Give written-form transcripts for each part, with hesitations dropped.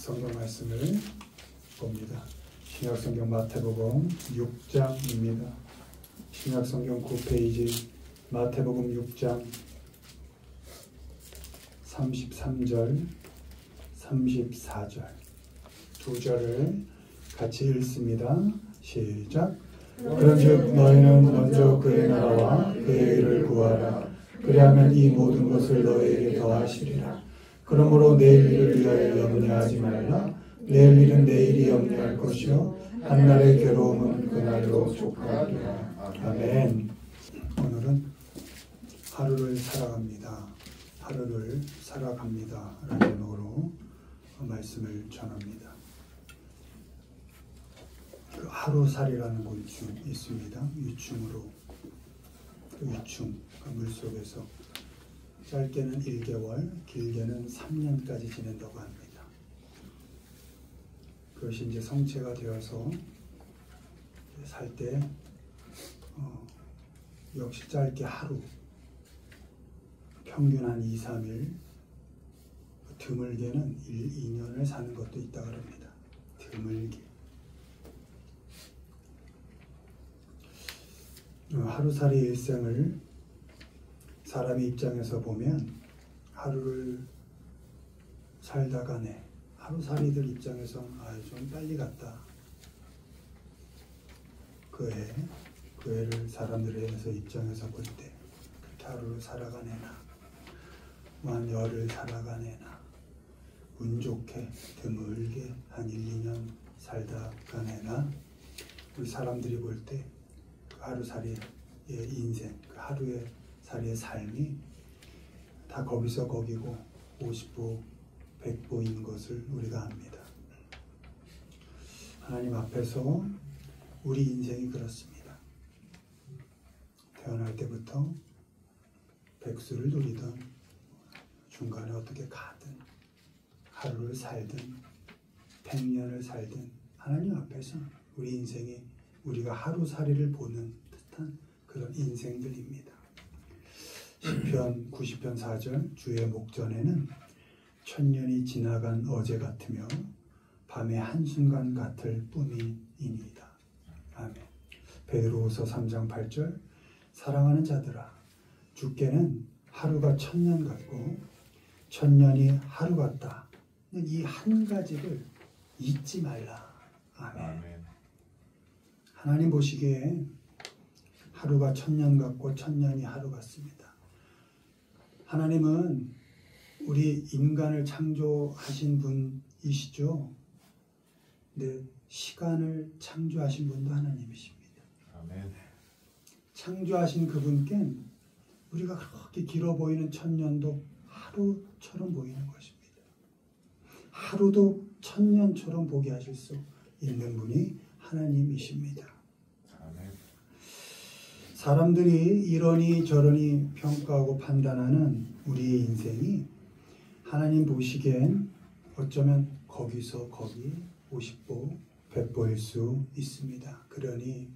성경 말씀을 봅니다. 신약성경 마태복음 6장입니다. 신약성경 9페이지 마태복음 6장 33절, 34절 두 절을 같이 읽습니다. 시작. 그런즉 너희는 먼저 그의 나라와 그의 의를 구하라. 그리하면 이 모든 것을 너희에게 더하시리라. 그러므로 내일 일을 위하여 염려하지 말라. 내일 일은 내일이 염려할 것이요 한날의 괴로움은 그날로 족하리라. 아멘. 오늘은 하루를 살아갑니다. 하루를 살아갑니다. 라는 제목으로 말씀을 전합니다. 그 하루살이라는 곤충이 있습니다. 유충으로 유충, 물속에서 짧게는 1개월, 길게는 3년까지 지낸다고 합니다. 그것이 이제 성체가 되어서 살 때 역시 짧게 하루, 평균 한 2, 3일, 드물게는 1, 2년을 사는 것도 있다고 합니다. 드물게. 하루살이 일생을 사람의 입장에서 보면 하루를 살다가네. 하루살이들 입장에서 좀 빨리 갔다. 그 해를 사람들에서 입장에서 볼 때 그렇게 하루를 살아가네나, 한 열을 살아가네나, 운 좋게 드물게 한 1, 2년 살다 가네나, 우리 사람들이 볼 때 그 하루살이의 인생, 그 하루의 살이의 삶이 다 거기서 거기고 50보, 100보인 것을 우리가 압니다. 하나님 앞에서 우리 인생이 그렇습니다. 태어날 때부터 백수를 누리던 중간에 어떻게 가든 하루를 살든 100년을 살든 하나님 앞에서 우리 인생이 우리가 하루살이를 보는 듯한 그런 인생들입니다. 시편 90편 4절 주의 목전에는 천년이 지나간 어제 같으며 밤의 한순간 같을 뿐이니이다. 아멘. 베드로후서 3장 8절 사랑하는 자들아 주께는 하루가 천년 같고 천년이 하루 같다. 이 한 가지를 잊지 말라. 아멘. 하나님 보시기에 하루가 천년 같고 천년이 하루 같습니다. 하나님은 우리 인간을 창조하신 분이시죠. 근데 시간을 창조하신 분도 하나님이십니다. 아멘. 창조하신 그분께 우리가 그렇게 길어 보이는 천년도 하루처럼 보이는 것입니다. 하루도 천년처럼 보게 하실 수 있는 분이 하나님이십니다. 아멘. 사람들이 이러니 저러니 평가하고 판단하는 우리의 인생이 하나님 보시기엔 어쩌면 거기서 거기 50보, 100보일 수 있습니다. 그러니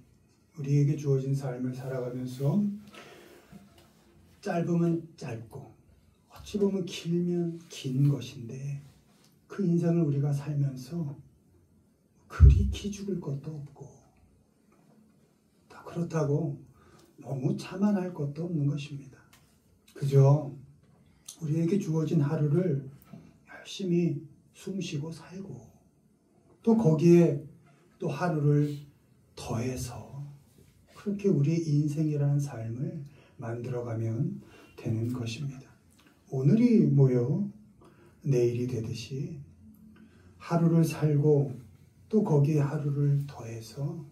우리에게 주어진 삶을 살아가면서 짧으면 짧고 어찌 보면 길면 긴 것인데 그 인생을 우리가 살면서 그리 기죽을 것도 없고 다 그렇다고 너무 자만할 것도 없는 것입니다. 그저 우리에게 주어진 하루를 열심히 숨쉬고 살고 또 거기에 또 하루를 더해서 그렇게 우리의 인생이라는 삶을 만들어가면 되는 것입니다. 오늘이 모여 내일이 되듯이 하루를 살고 또 거기에 하루를 더해서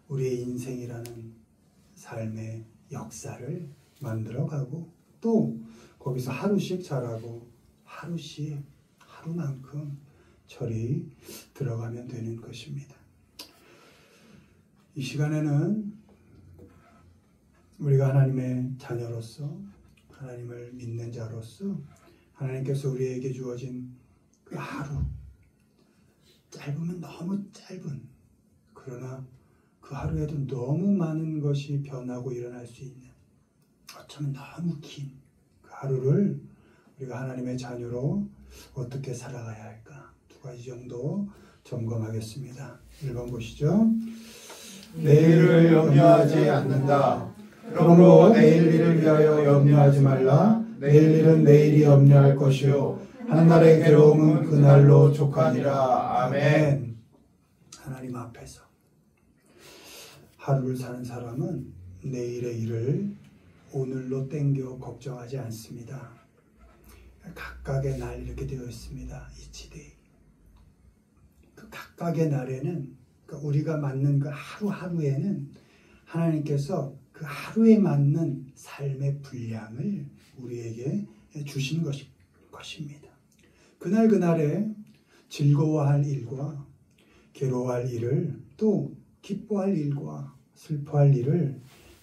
우리의 인생이라는 삶의 역사를 만들어가고 또 거기서 하루씩 자라고 하루씩 하루만큼 철이 들어가면 되는 것입니다. 이 시간에는 우리가 하나님의 자녀로서 하나님을 믿는 자로서 하나님께서 우리에게 주어진 그 하루 짧으면 너무 짧은 그러나 그 하루에도 너무 많은 것이 변하고 일어날 수 있는 어쩌면 너무 긴 그 하루를 우리가 하나님의 자녀로 어떻게 살아가야 할까? 두 두 가지 정도 점검하겠습니다. 1번 보시죠. 내일을 염려하지 않는다. 그러므로 내일 일을 위하여 염려하지 말라. 내일 일은 내일이 염려할 것이요 한날의 괴로움은 그날로 족하니라. 아멘. 하나님 앞에서 하루를 사는 사람은 내일의 일을 오늘로 땡겨 걱정하지 않습니다. 각각의 날 이렇게 되어 있습니다. 이치데이. 그 각각의 날에는 우리가 맞는 그 하루하루에는 하나님께서 그 하루에 맞는 삶의 분량을 우리에게 주신 것입니다. 그날 그날에 즐거워할 일과 괴로워할 일을 또 기뻐할 일과 슬퍼할 일을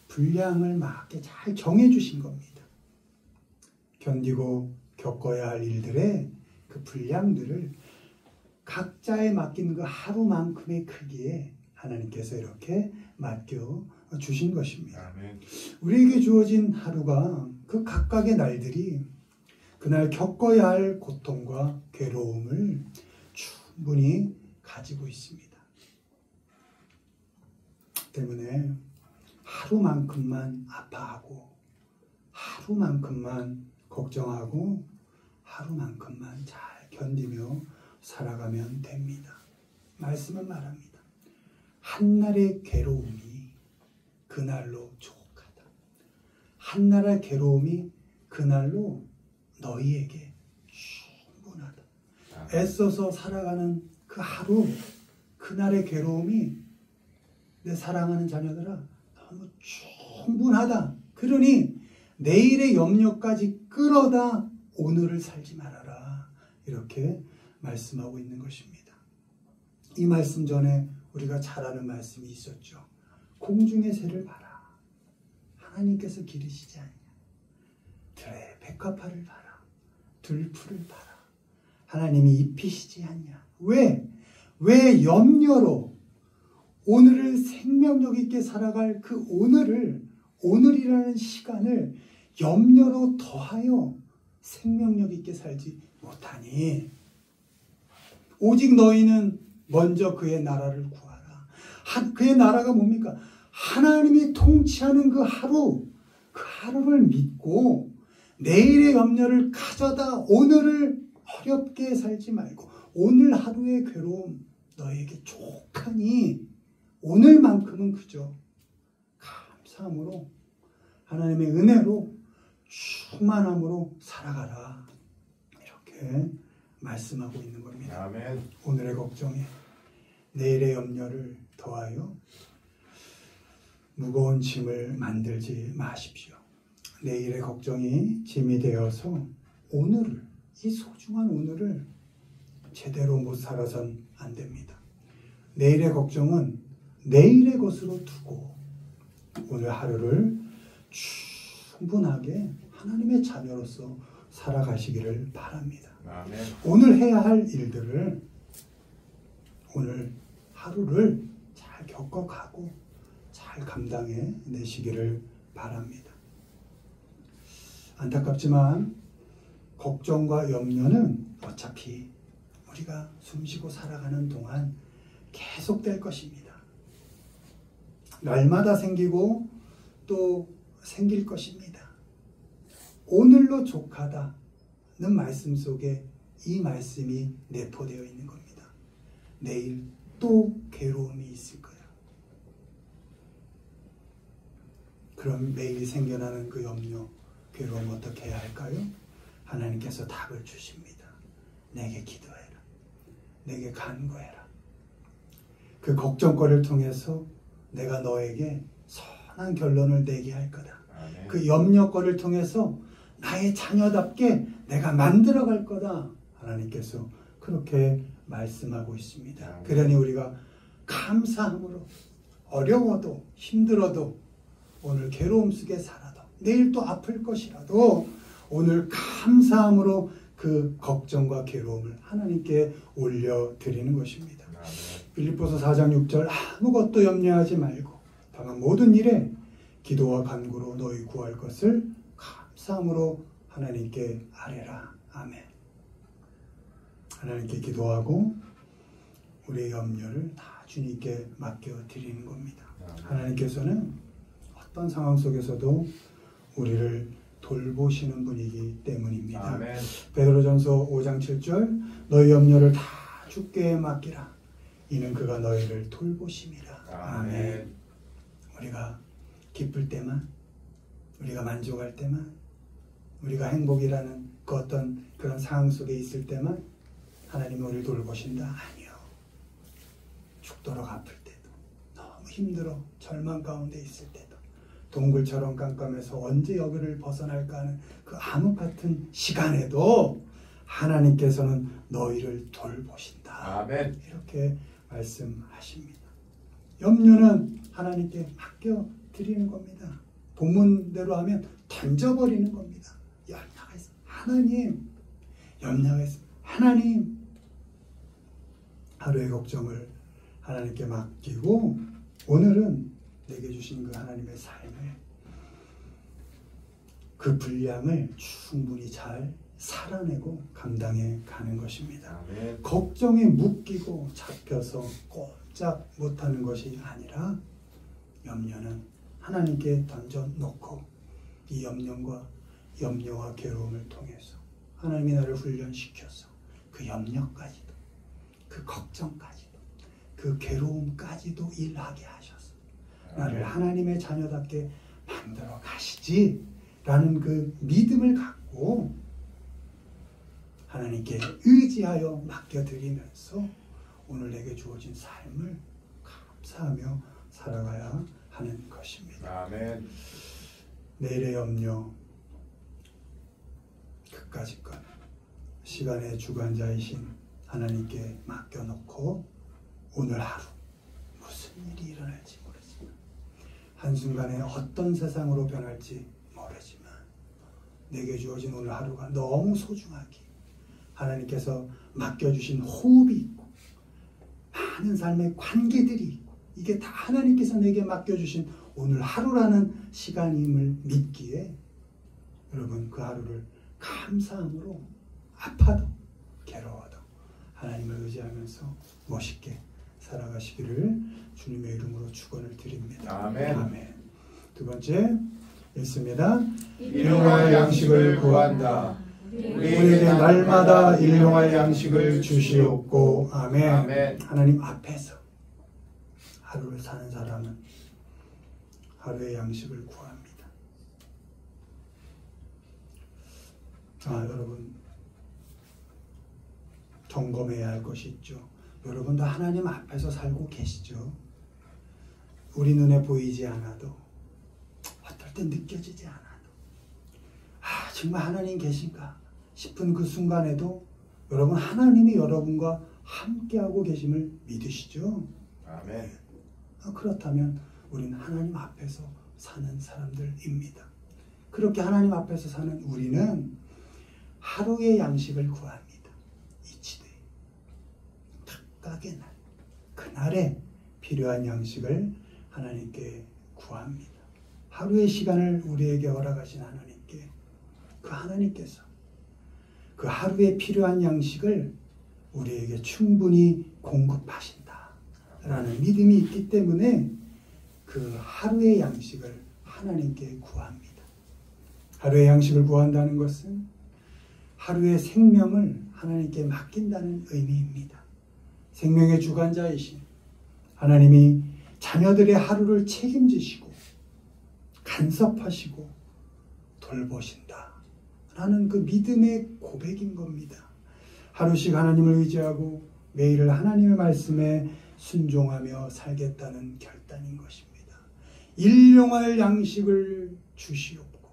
분량을 맞게 잘 정해주신 겁니다. 견디고 겪어야 할 일들의 그 분량들을 각자에 맡긴 그 하루만큼의 크기에 하나님께서 이렇게 맡겨 주신 것입니다. 아멘. 우리에게 주어진 하루가 그 각각의 날들이 그날 겪어야 할 고통과 괴로움을 충분히 가지고 있습니다. 때문에 하루만큼만 아파하고 하루만큼만 걱정하고 하루만큼만 잘 견디며 살아가면 됩니다. 말씀은 말합니다. 한날의 괴로움이 그날로 족하다. 한날의 괴로움이 그날로 너희에게 충분하다. 애써서 살아가는 그 하루, 그날의 괴로움이 내 사랑하는 자녀들아 너무 충분하다. 그러니 내일의 염려까지 끌어다 오늘을 살지 말아라. 이렇게 말씀하고 있는 것입니다. 이 말씀 전에 우리가 잘 아는 말씀이 있었죠. 공중의 새를 봐라. 하나님께서 기르시지 않냐. 들의 백합화를 봐라. 들풀을 봐라. 하나님이 입히시지 않냐. 왜 염려로 오늘을 생명력 있게 살아갈 그 오늘이라는 시간을 염려로 더하여 생명력 있게 살지 못하니 오직 너희는 먼저 그의 나라를 구하라. 그의 나라가 뭡니까? 하나님이 통치하는 그 하루를 믿고 내일의 염려를 가져다 오늘을 어렵게 살지 말고 오늘 하루의 괴로움 너에게 족하니 오늘만큼은 그저 감사함으로 하나님의 은혜로 충만함으로 살아가라. 이렇게 말씀하고 있는 겁니다. 아멘. 오늘의 걱정에 내일의 염려를 더하여 무거운 짐을 만들지 마십시오. 내일의 걱정이 짐이 되어서 이 소중한 오늘을 제대로 못 살아선 안 됩니다. 내일의 걱정은 내일의 것으로 두고 오늘 하루를 충분하게 하나님의 자녀로서 살아가시기를 바랍니다. 아멘. 오늘 해야 할 일들을 오늘 하루를 잘 겪어가고 잘 감당해 내시기를 바랍니다. 안타깝지만 걱정과 염려는 어차피 우리가 숨쉬고 살아가는 동안 계속될 것입니다. 날마다 생기고 또 생길 것입니다. 오늘로 족하다는 말씀 속에 이 말씀이 내포되어 있는 겁니다. 내일 또 괴로움이 있을 거야. 그럼 매일 생겨나는 그 염려, 괴로움 어떻게 해야 할까요? 하나님께서 답을 주십니다. 내게 기도해라. 내게 간구해라. 그 걱정거리를 통해서 내가 너에게 선한 결론을 내게 할 거다. 아멘. 그 염려거리를 통해서 나의 자녀답게 내가 만들어갈 거다. 하나님께서 그렇게 말씀하고 있습니다. 아멘. 그러니 우리가 감사함으로 어려워도 힘들어도 오늘 괴로움 속에 살아도 내일 또 아플 것이라도 오늘 감사함으로 그 걱정과 괴로움을 하나님께 올려드리는 것입니다. 빌립보서 4장 6절 아무것도 염려하지 말고 다만 모든 일에 기도와 간구로 너희 구할 것을 감사함으로 하나님께 아뢰라. 아멘. 하나님께 기도하고 우리의 염려를 다 주님께 맡겨드리는 겁니다. 하나님께서는 어떤 상황 속에서도 우리를 돌보시는 분이기 때문입니다. 아멘. 베드로전서 5장 7절 너희 염려를 다 주께 맡기라. 이는 그가 너희를 돌보심이라. 아멘. 우리가 기쁠 때만, 우리가 만족할 때만, 우리가 행복이라는 그 어떤 그런 상황 속에 있을 때만 하나님이 우리를 돌보신다? 아니요. 죽도록 아플 때도, 너무 힘들어 절망 가운데 있을 때도, 동굴처럼 깜깜해서 언제 여기를 벗어날까 하는 그 암흑 같은 시간에도 하나님께서는 너희를 돌보신다. 아멘. 이렇게 말씀하십니다. 염려는 하나님께 맡겨드리는 겁니다. 본문대로 하면 던져버리는 겁니다. 염려가 있어. 하나님, 염려가 있어. 하나님, 하루의 걱정을 하나님께 맡기고 오늘은 내게 주신 그 하나님의 삶을, 그 분량을 충분히 잘 살아내고 감당해 가는 것입니다. 아멘. 걱정에 묶이고 잡혀서 꼼짝 못하는 것이 아니라 염려는 하나님께 던져놓고 이 염려와 괴로움을 통해서 하나님이 나를 훈련시켜서 그 염려까지도, 그 걱정까지도, 그 괴로움까지도 일하게 하셔서 나를 하나님의 자녀답게 만들어 가시지라는 그 믿음을 갖고 하나님께 의지하여 맡겨드리면서 오늘 내게 주어진 삶을 감사하며 살아가야 하는 것입니다. 아멘. 내일의 염려, 그까짓 것, 시간의 주관자이신 하나님께 맡겨놓고 오늘 하루 무슨 일이 일어날지 모르지만, 한순간에 어떤 세상으로 변할지 모르지만 내게 주어진 오늘 하루가 너무 소중하기, 하나님께서 맡겨주신 호흡이 있고 많은 삶의 관계들이 있고 이게 다 하나님께서 내게 맡겨주신 오늘 하루라는 시간임을 믿기에 여러분 그 하루를 감사함으로 아파도 괴로워도 하나님을 의지하면서 멋있게 살아가시기를 주님의 이름으로 축원을 드립니다. 아멘. 아멘. 두 번째 읽습니다. 일용할 양식을 구한다. 우리에게 날마다 일용할 양식을 주시옵고. 아멘. 아멘. 하나님 앞에서 하루를 사는 사람은 하루의 양식을 구합니다. 여러분 점검해야 할 것이 있죠. 여러분도 하나님 앞에서 살고 계시죠. 우리 눈에 보이지 않아도, 어떨 땐 느껴지지 않아도, 정말 하나님 계신가 싶은 그 순간에도 여러분 하나님이 여러분과 함께하고 계심을 믿으시죠? 아멘. 그렇다면 우리는 하나님 앞에서 사는 사람들입니다. 그렇게 하나님 앞에서 사는 우리는 하루의 양식을 구합니다. 이치되 각각의 날, 그날에 필요한 양식을 하나님께 구합니다. 하루의 시간을 우리에게 허락하신 하나님께, 그 하나님께서 그 하루에 필요한 양식을 우리에게 충분히 공급하신다라는 믿음이 있기 때문에 그 하루의 양식을 하나님께 구합니다. 하루의 양식을 구한다는 것은 하루의 생명을 하나님께 맡긴다는 의미입니다. 생명의 주관자이신 하나님이 자녀들의 하루를 책임지시고 간섭하시고 돌보신다 라는 그 믿음의 고백인 겁니다. 하루씩 하나님을 의지하고 매일을 하나님의 말씀에 순종하며 살겠다는 결단인 것입니다. 일용할 양식을 주시옵고,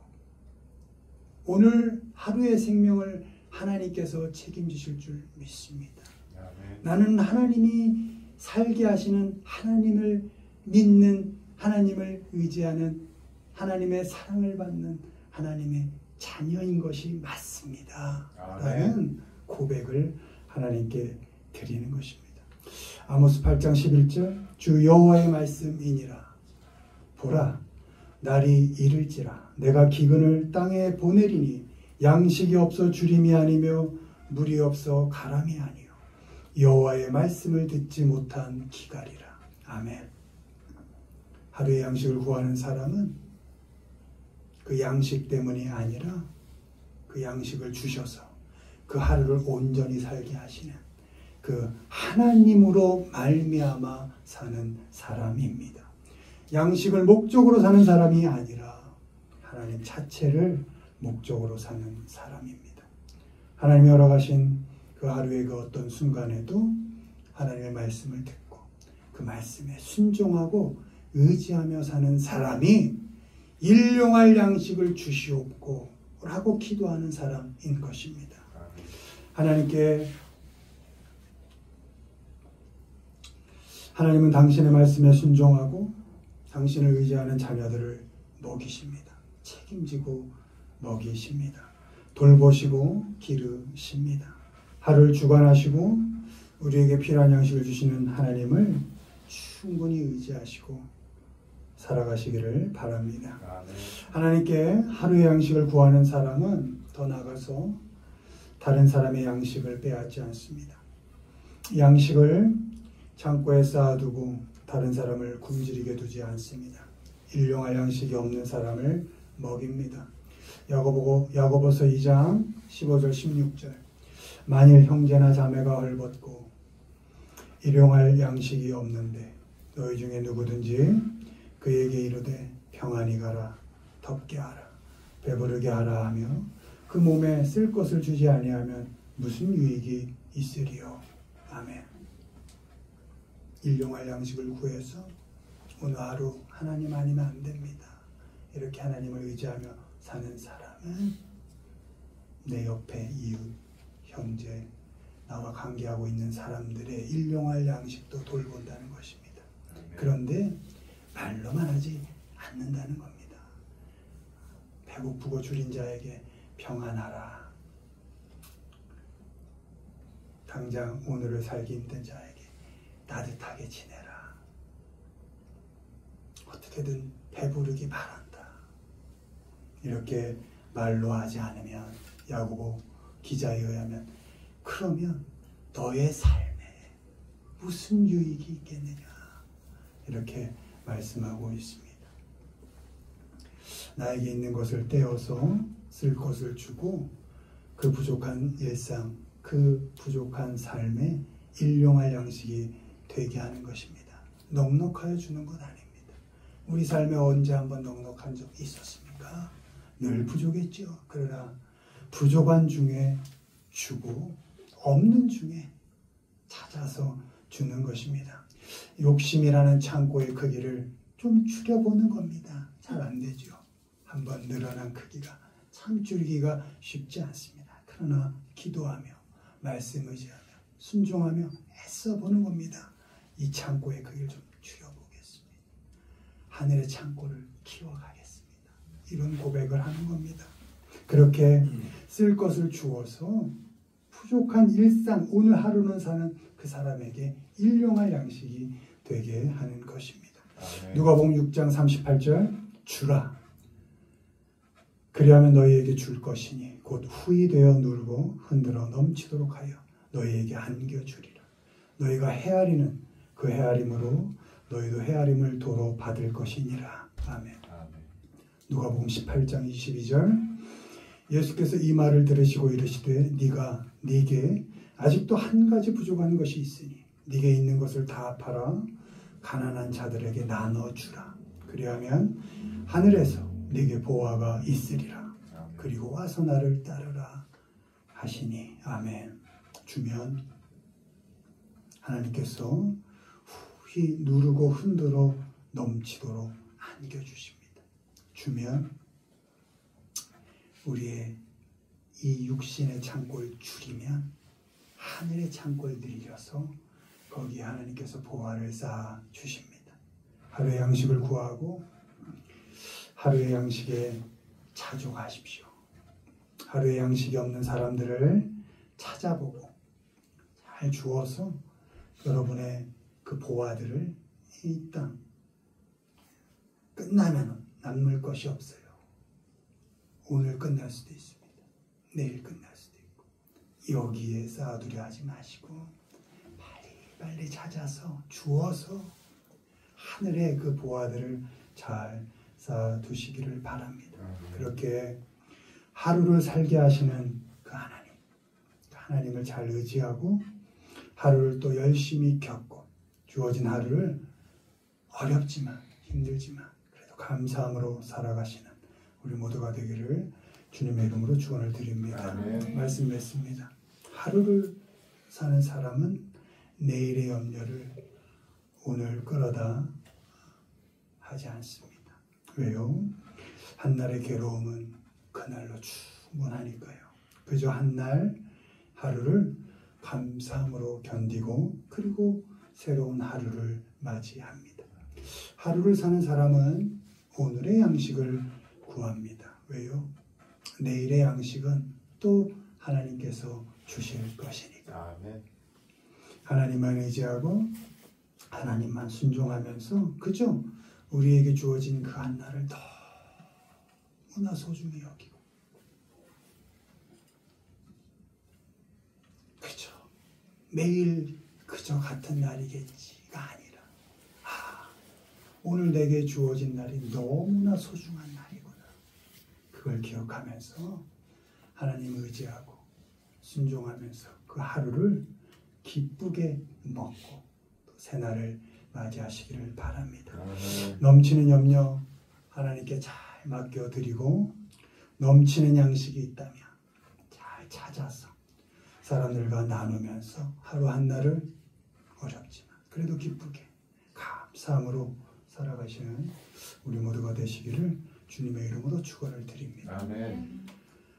오늘 하루의 생명을 하나님께서 책임지실 줄 믿습니다. 아멘. 나는 하나님이 살게 하시는, 하나님을 믿는, 하나님을 의지하는, 하나님의 사랑을 받는 하나님의 자녀인 것이 맞습니다. 아멘. 라는 고백을 하나님께 드리는 것입니다. 아모스 8장 11절 주 여호와의 말씀이니라. 보라, 날이 이를지라 내가 기근을 땅에 보내리니 양식이 없어 주림이 아니며 물이 없어 가람이 아니요 여호와의 말씀을 듣지 못한 기갈이라. 아멘. 하루의 양식을 구하는 사람은 그 양식 때문이 아니라 그 양식을 주셔서 그 하루를 온전히 살게 하시는 그 하나님으로 말미암아 사는 사람입니다. 양식을 목적으로 사는 사람이 아니라 하나님 자체를 목적으로 사는 사람입니다. 하나님이 허락하신 그 하루의 그 어떤 순간에도 하나님의 말씀을 듣고 그 말씀에 순종하고 의지하며 사는 사람이 일용할 양식을 주시옵고 라고 기도하는 사람인 것입니다. 하나님은 당신의 말씀에 순종하고 당신을 의지하는 자녀들을 먹이십니다. 책임지고 먹이십니다. 돌보시고 기르십니다. 하루를 주관하시고 우리에게 필요한 양식을 주시는 하나님을 충분히 의지하시고 살아가시기를 바랍니다. 하나님께 하루의 양식을 구하는 사람은 더 나아가서 다른 사람의 양식을 빼앗지 않습니다. 양식을 창고에 쌓아두고 다른 사람을 굶주리게 두지 않습니다. 일용할 양식이 없는 사람을 먹입니다. 야고보서 2장 15절 16절 만일 형제나 자매가 헐벗고 일용할 양식이 없는데 너희 중에 누구든지 그에게 이르되 평안히 가라 덥게 하라 배부르게 하라 하며 그 몸에 쓸 것을 주지 아니하면 무슨 유익이 있으리요. 아멘. 일용할 양식을 구해서 오늘 하루 하나님 아니면 안 됩니다. 이렇게 하나님을 의지하며 사는 사람은 내 옆에 이웃, 형제, 나와 관계하고 있는 사람들의 일용할 양식도 돌본다는 것입니다. 그런데 말로만 하지 않는다는 겁니다. 배고프고 줄인 자에게 평안하라. 당장 오늘을 살기 힘든 자에게 따뜻하게 지내라. 어떻게든 배부르기 바란다. 이렇게 말로 하지 않으면 야고보 기자에 의하면 그러면 너의 삶에 무슨 유익이 있겠느냐 이렇게 말씀하고 있습니다. 나에게 있는 것을 떼어서 쓸 것을 주고 그 부족한 일상, 그 부족한 삶에 일용할 양식이 되게 하는 것입니다. 넉넉하여 주는 것 아닙니다. 우리 삶에 언제 한번 넉넉한 적 있었습니까? 늘 부족했죠. 그러나 부족한 중에 주고 없는 중에 찾아서 주는 것입니다. 욕심이라는 창고의 크기를 좀 줄여보는 겁니다. 잘 안 되죠. 한번 늘어난 크기가 참 줄이기가 쉽지 않습니다. 그러나 기도하며 말씀 의지하며 순종하며 애써 보는 겁니다. 이 창고의 크기를 좀 줄여보겠습니다. 하늘의 창고를 키워가겠습니다. 이런 고백을 하는 겁니다. 그렇게 쓸 것을 주어서 부족한 일상, 오늘 하루는 사는 그 사람에게 일용할 양식이 되게 하는 것입니다. 누가복음 6장 38절 주라. 그리하면 너희에게 줄 것이니 곧 후히 되어 누르고 흔들어 넘치도록 하여 너희에게 안겨주리라. 너희가 헤아리는 그 헤아림으로 너희도 헤아림을 도로 받을 것이니라. 아멘. 누가복음 18장 22절 예수께서 이 말을 들으시고 이르시되 네게 아직도 한 가지 부족한 것이 있으니 네게 있는 것을 다 팔아 가난한 자들에게 나눠주라. 그리하면 하늘에서 네게 보화가 있으리라. 그리고 와서 나를 따르라 하시니. 아멘. 주면 하나님께서 후히 누르고 흔들어 넘치도록 안겨주십니다. 주면 우리의 이 육신의 창고를 줄이면 하늘의 창고를 늘려서 거기에 하나님께서 보화를 쌓아 주십니다. 하루의 양식을 구하고 하루의 양식에 자족하십시오. 하루의 양식이 없는 사람들을 찾아보고 잘 주어서 여러분의 그 보화들을 이 땅 끝나면 남을 것이 없어요. 오늘 끝날 수도 있습니다. 내일 끝날 수도 있고 여기에 쌓아두려 하지 마시고 빨리 찾아서 주어서 하늘의 그 보화들을 잘 쌓아두시기를 바랍니다. 그렇게 하루를 살게 하시는 그 하나님을 잘 의지하고 하루를 또 열심히 겪고 주어진 하루를 어렵지만 힘들지만 그래도 감사함으로 살아가시는 우리 모두가 되기를 주님의 이름으로 축원을 드립니다. 말씀 맺습니다. 하루를 사는 사람은 내일의 염려를 오늘 끌어다 하지 않습니다. 왜요? 한날의 괴로움은 그날로 충분하니까요. 그저 한날 하루를 감사함으로 견디고 그리고 새로운 하루를 맞이합니다. 하루를 사는 사람은 오늘의 양식을 구합니다. 왜요? 내일의 양식은 또 하나님께서 주실 것이니까. 하나님만 의지하고 하나님만 순종하면서 그저 우리에게 주어진 그 한날을 너무나 소중히 여기고 그저 매일 그저 같은 날이겠지가 아니라 오늘 내게 주어진 날이 너무나 소중한 날이구나. 그걸 기억하면서 하나님 의지하고 순종하면서 그 하루를 기쁘게 먹고 또 새날을 맞이하시기를 바랍니다. 넘치는 염려 하나님께 잘 맡겨드리고 넘치는 양식이 있다면 잘 찾아서 사람들과 나누면서 하루 한날을 어렵지만 그래도 기쁘게 감사함으로 살아가시는 우리 모두가 되시기를 주님의 이름으로 축원을 드립니다. 아멘.